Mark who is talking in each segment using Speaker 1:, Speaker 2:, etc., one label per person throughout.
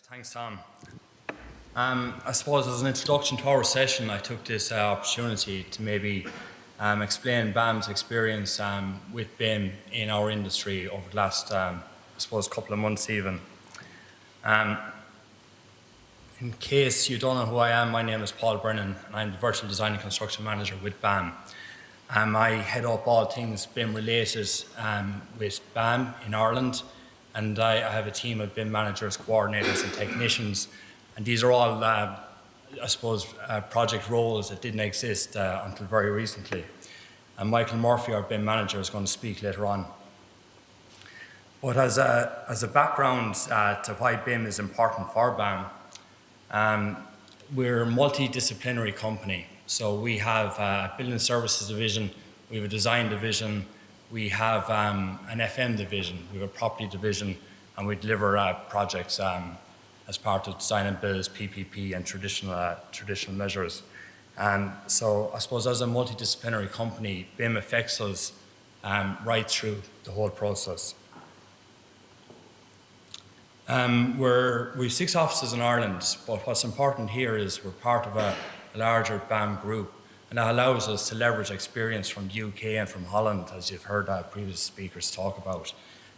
Speaker 1: Thanks, Tom. I suppose as an introduction to our session, I took this opportunity to maybe explain BAM's experience with BIM in our industry over the last, I suppose, couple of months even. In case you don't know who I am, my name is Paul Brennan, and I'm the Virtual Design and Construction Manager with BAM. I head up all things BIM related with BAM in Ireland, and I have a team of BIM managers, coordinators and technicians, and these are all, I suppose, project roles that didn't exist until very recently. And Michael Murphy, our BIM manager, is going to speak later on. But as a background to why BIM is important for BAM, we're a multidisciplinary company. So we have a building services division, we have a design division, we have an FM division, we have a property division, and we deliver projects as part of design and builds, PPP, and traditional measures. So I suppose as a multidisciplinary company, BIM affects us right through the whole process. We've 6 offices in Ireland, but what's important here is we're part of a larger BAM group, and that allows us to leverage experience from the UK and from Holland, as you've heard previous speakers talk about.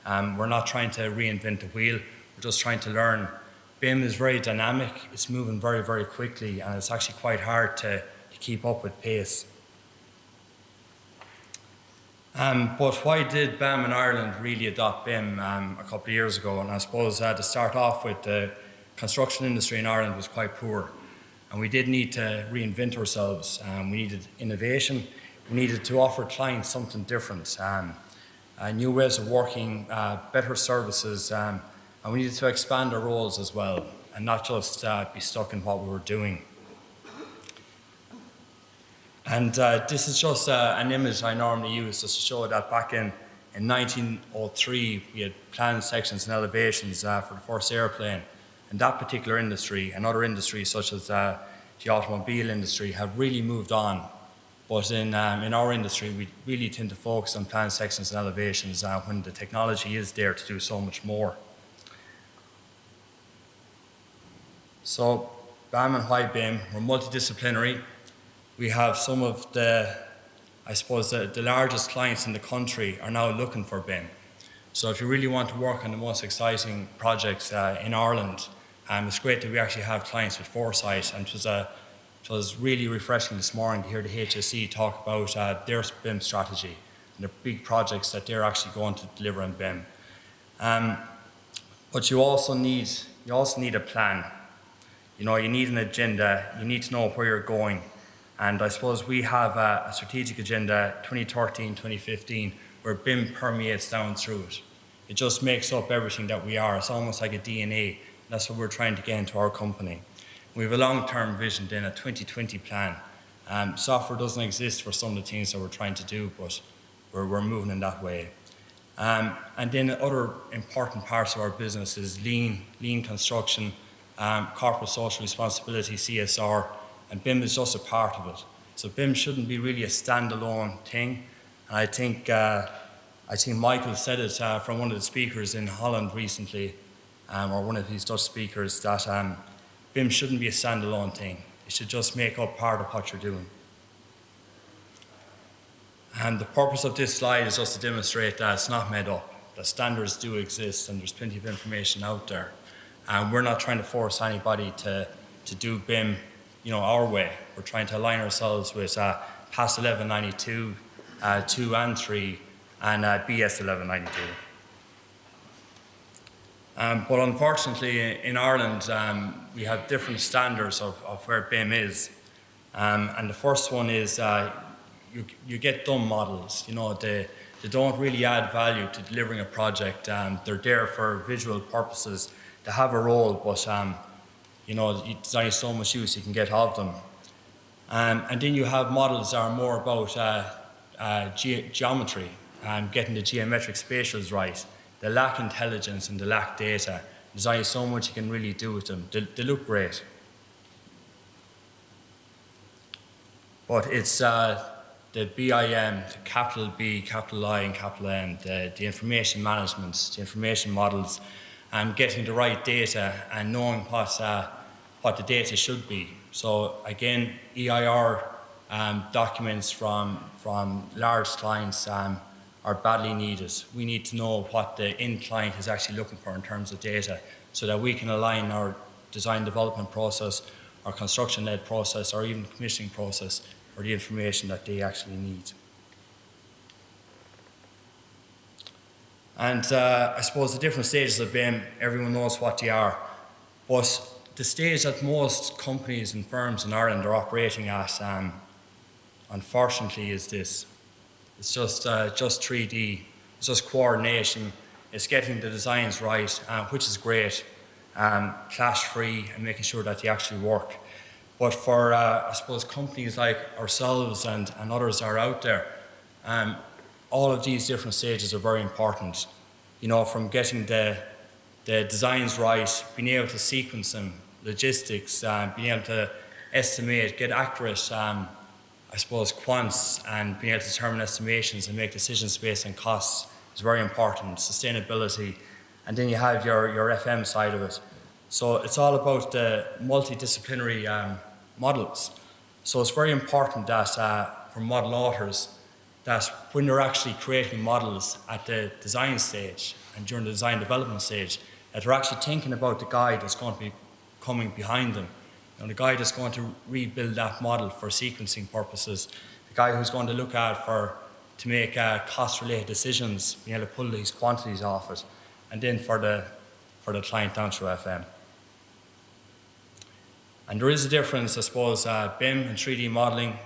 Speaker 1: We're not trying to reinvent the wheel, we're just trying to learn. BIM is very dynamic, it's moving very, very quickly, and it's actually quite hard to keep up with pace. But why did BAM in Ireland really adopt BIM a couple of years ago? And I suppose to start off with, the construction industry in Ireland was quite poor, and we did need to reinvent ourselves. We needed innovation, we needed to offer clients something different, new ways of working, better services, and we needed to expand our roles as well, and not just be stuck in what we were doing. And this is just an image I normally use just to show that back in 1903 we had planned sections and elevations for the first airplane. And that particular industry and other industries such as the automobile industry have really moved on. But in our industry we really tend to focus on planned sections and elevations when the technology is there to do so much more. So BAM and why BIM, we're multidisciplinary. We have some of the, I suppose, the largest clients in the country are now looking for BIM. So if you really want to work on the most exciting projects in Ireland, it's great that we actually have clients with foresight, and it was really refreshing this morning to hear the HSE talk about their BIM strategy and the big projects that they're actually going to deliver in BIM. But you also need a plan. You know, you need an agenda, you need to know where you're going. And I suppose we have a strategic agenda, 2013-2015, where BIM permeates down through it. It just makes up everything that we are. It's almost like a DNA. That's what we're trying to get into our company. We have a long-term vision then, a 2020 plan. Software doesn't exist for some of the things that we're trying to do, but we're moving in that way. And then other important parts of our business is lean construction, corporate social responsibility, CSR, and BIM is just a part of it. So BIM shouldn't be really a standalone thing. And I think Michael said it from one of the speakers in Holland recently, or one of these Dutch speakers, that BIM shouldn't be a standalone thing. It should just make up part of what you're doing. And the purpose of this slide is just to demonstrate that it's not made up. The standards do exist, and there's plenty of information out there. And we're not trying to force anybody to do BIM our way. We're trying to align ourselves with PAS 1192, 2 and 3, and BS 1192. But unfortunately, in Ireland, we have different standards of where BIM is. And the first one is you get dumb models. They don't really add value to delivering a project. They're there for visual purposes. They have a role, but there's only so much use you can get of them. And then you have models that are more about geometry and getting the geometric spatials right. They lack intelligence and they lack data. There's only so much you can really do with them. They look great. But it's the BIM, the capital B, capital I, and capital N, the information management, the information models, getting the right data and knowing what the data should be. So again, EIR documents from large clients are badly needed. We need to know what the end client is actually looking for in terms of data so that we can align our design development process, our construction-led process, or even commissioning process for the information that they actually need. And I suppose the different stages of BIM, everyone knows what they are, but the stage that most companies and firms in Ireland are operating at, unfortunately, is this. It's just 3D, it's just coordination, it's getting the designs right, which is great, clash-free and making sure that they actually work. But for, I suppose, companies like ourselves and others that are out there, all of these different stages are very important. You know, from getting the designs right, being able to sequence them, logistics, being able to estimate, get accurate, I suppose, quants, and being able to determine estimations and make decisions based on costs is very important. Sustainability, and then you have your FM side of it. So it's all about the multidisciplinary models. So it's very important that for model authors, that when they're actually creating models at the design stage and during the design development stage, that they're actually thinking about the guy that's going to be coming behind them. You know, the guy that's going to rebuild that model for sequencing purposes, the guy who's going to look at to make cost-related decisions, being able to pull these quantities off it, and then for the client down through FM. And there is a difference, I suppose, BIM and 3D modelling.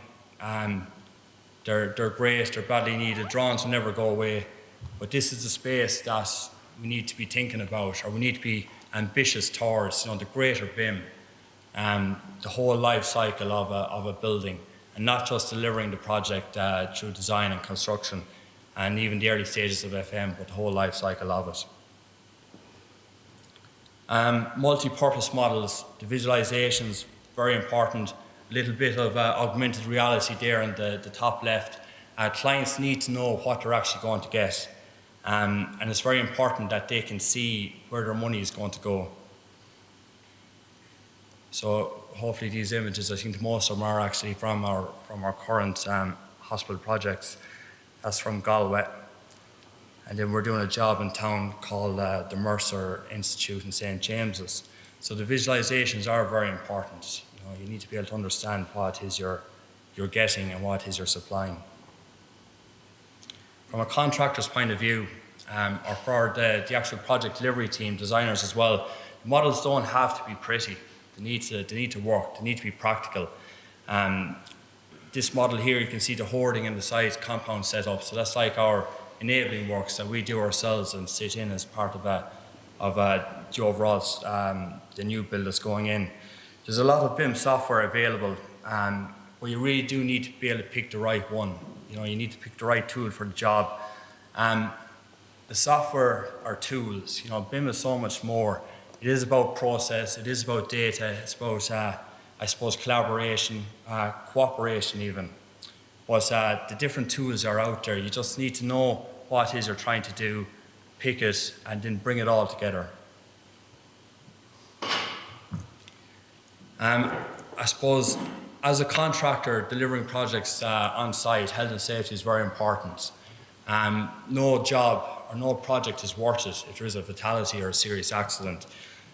Speaker 1: They're great, they're badly needed, drawings will never go away, but this is the space that we need to be thinking about, or we need to be ambitious towards, you know, the greater BIM, the whole life cycle of a building, and not just delivering the project through design and construction, and even the early stages of FM, but the whole life cycle of it. Multi-purpose models, the visualizations, very important. A little bit of augmented reality there in the top left. Clients need to know what they're actually going to get. And it's very important that they can see where their money is going to go. So hopefully these images, I think most of them are actually from our current hospital projects. That's from Galway. And then we're doing a job in town called the Mercer Institute in St. James's. So the visualizations are very important. You need to be able to understand what it is you're getting and what it is you're supplying. From a contractor's point of view, or for the actual project delivery team, designers as well, the models don't have to be pretty. They need to work. They need to be practical. This model here, you can see the hoarding and the site compound set up. So that's like our enabling works that we do ourselves and sit in as part of the overall the new build that's going in. There's a lot of BIM software available, but you really do need to be able to pick the right one. You know, you need to pick the right tool for the job. The software are tools. You know, BIM is so much more. It is about process. It is about data. It's about, I suppose, collaboration, cooperation even. But the different tools are out there. You just need to know what it is you're trying to do, pick it, and then bring it all together. I suppose, as a contractor delivering projects on site, health and safety is very important. No job or no project is worth it if there is a fatality or a serious accident.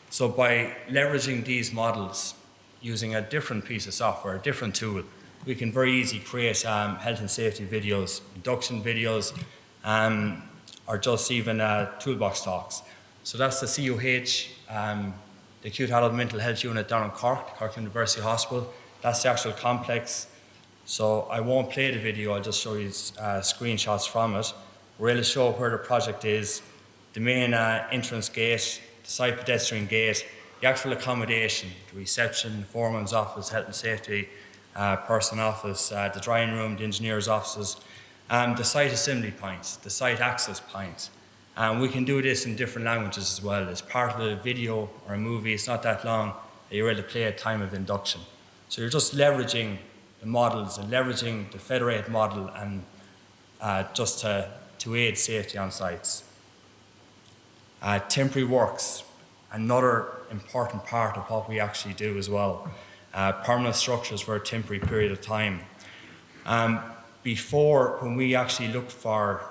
Speaker 1: So by leveraging these models, using a different piece of software, a different tool, we can very easily create health and safety videos, induction videos, or just even toolbox talks. So that's the CUH, the Acute Adult Mental Health Unit down in Cork, Cork University Hospital. That's the actual complex. So I won't play the video, I'll just show you screenshots from it. We're able to show where the project is, the main entrance gate, the site pedestrian gate, the actual accommodation, the reception, the foreman's office, health and safety, person office, the drying room, the engineer's offices, the site assembly points, the site access points. We can do this in different languages as well. As part of a video or a movie, it's not that long, that you're able to play at time of induction. So you're just leveraging the models and leveraging the federated model and, just to aid safety on sites. Temporary works, another important part of what we actually do as well. Permanent structures for a temporary period of time. Before, when we actually looked for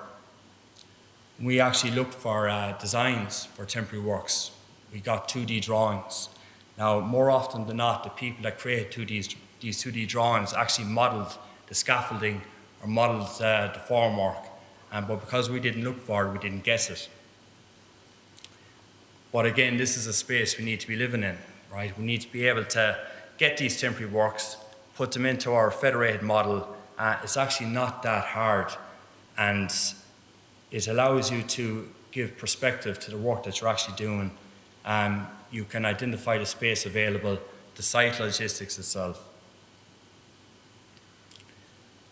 Speaker 1: designs for temporary works, we got 2D drawings. Now, more often than not, the people that create these 2D drawings actually modelled the scaffolding or modelled the formwork, but because we didn't look for it, we didn't guess it. But again, this is a space we need to be living in, right? We need to be able to get these temporary works, put them into our federated model. It's actually not that hard, and it allows you to give perspective to the work that you're actually doing. You can identify the space available, the site logistics itself.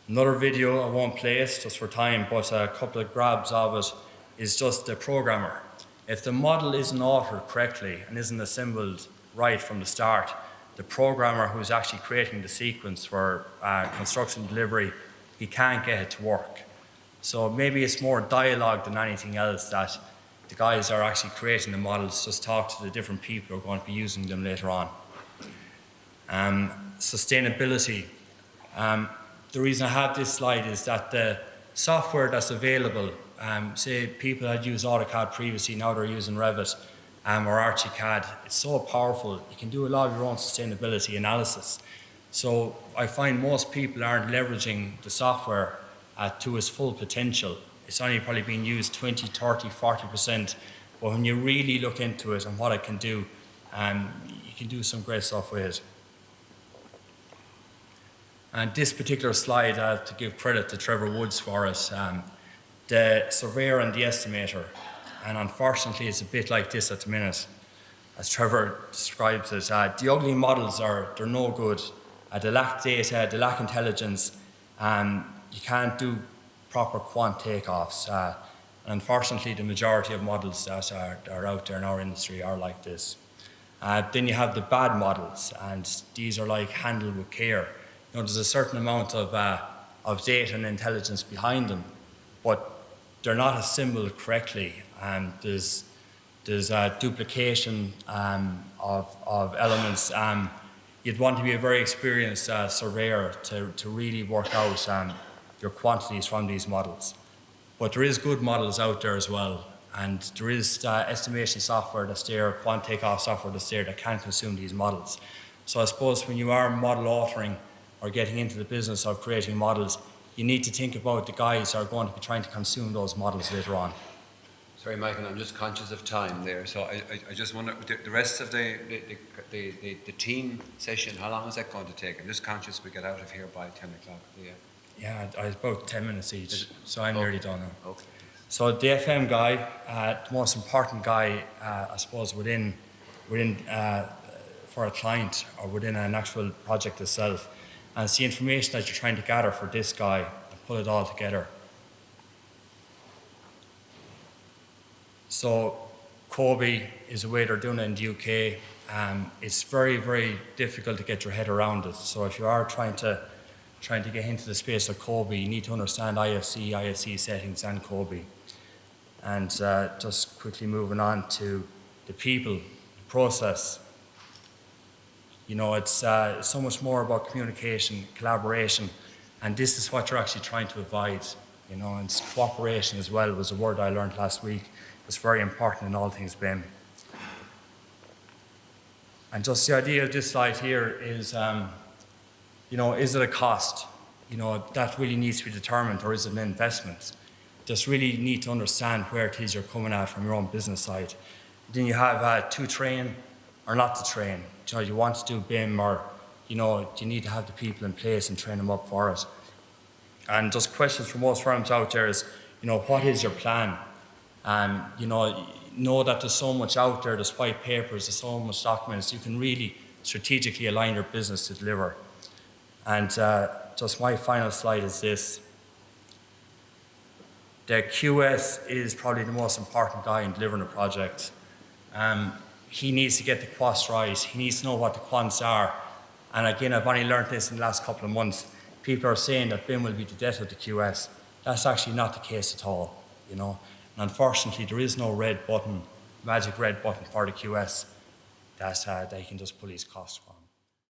Speaker 1: Another video, I won't play it just for time, but a couple of grabs of it is just the programmer. If the model isn't altered correctly and isn't assembled right from the start, the programmer who's actually creating the sequence for construction delivery, he can't get it to work. So maybe it's more dialogue than anything else, that the guys are actually creating the models just talk to the different people who are going to be using them later on. Sustainability. The reason I have this slide is that the software that's available, say people had used AutoCAD previously, now they're using Revit or ArchiCAD, it's so powerful. You can do a lot of your own sustainability analysis. So I find most people aren't leveraging the software to its full potential. It's only probably being used 20, 30, 40%. But when you really look into it and what it can do, you can do some great stuff with it. And this particular slide, I have to give credit to Trevor Woods for it, the surveyor and the estimator. And unfortunately, it's a bit like this at the minute. As Trevor describes it, the ugly models they're no good. They lack data, they lack intelligence. You can't do proper quant takeoffs. And unfortunately, the majority of models that are out there in our industry are like this. Then you have the bad models, and these are like handled with care. You know, there's a certain amount of data and intelligence behind them, but they're not assembled correctly. There's duplication of elements. You'd want to be a very experienced surveyor to really work out your quantities from these models. But there is good models out there as well, and there is estimation software that's there, quant takeoff software that's there that can consume these models. So I suppose when you are model authoring or getting into the business of creating models, you need to think about the guys who are going to be trying to consume those models later on.
Speaker 2: Sorry, Michael, I'm just conscious of time there. So I just wonder, the rest of the team session, how long is that going to take? I'm just conscious we get out of here by 10 o'clock.
Speaker 1: Yeah, about 10 minutes each, so I'm nearly done now.
Speaker 2: Okay.
Speaker 1: So the FM guy, the most important guy, I suppose, within for a client or within an actual project itself, and it's the information that you're trying to gather for this guy and put it all together. So Kobe is the way they're doing it in the UK. It's very, very difficult to get your head around it. So if you are trying to get into the space of Kobe, you need to understand IFC settings and Kobe. And just quickly moving on to the people, the process. You know, it's so much more about communication, collaboration, and this is what you're actually trying to avoid. You know, and cooperation as well was a word I learned last week. It's very important in all things BIM. And just the idea of this slide here is, you know, is it a cost? You know, that really needs to be determined, or is it an investment? Just really need to understand where it is you're coming at from your own business side. Then you have to train or not to train. You know, you want to do BIM, or, you know, you need to have the people in place and train them up for it. And just questions for most firms out there is, you know, what is your plan? You know that there's so much out there, there's white papers, there's so much documents, you can really strategically align your business to deliver. And just my final slide is this. The QS is probably the most important guy in delivering a project. He needs to get the quants right, he needs to know what the quants are. And again, I've only learned this in the last couple of months. People are saying that BIM will be the death of the QS. That's actually not the case at all, you know. And unfortunately, there is no red button magic red button for the QS that they can just pull his costs from.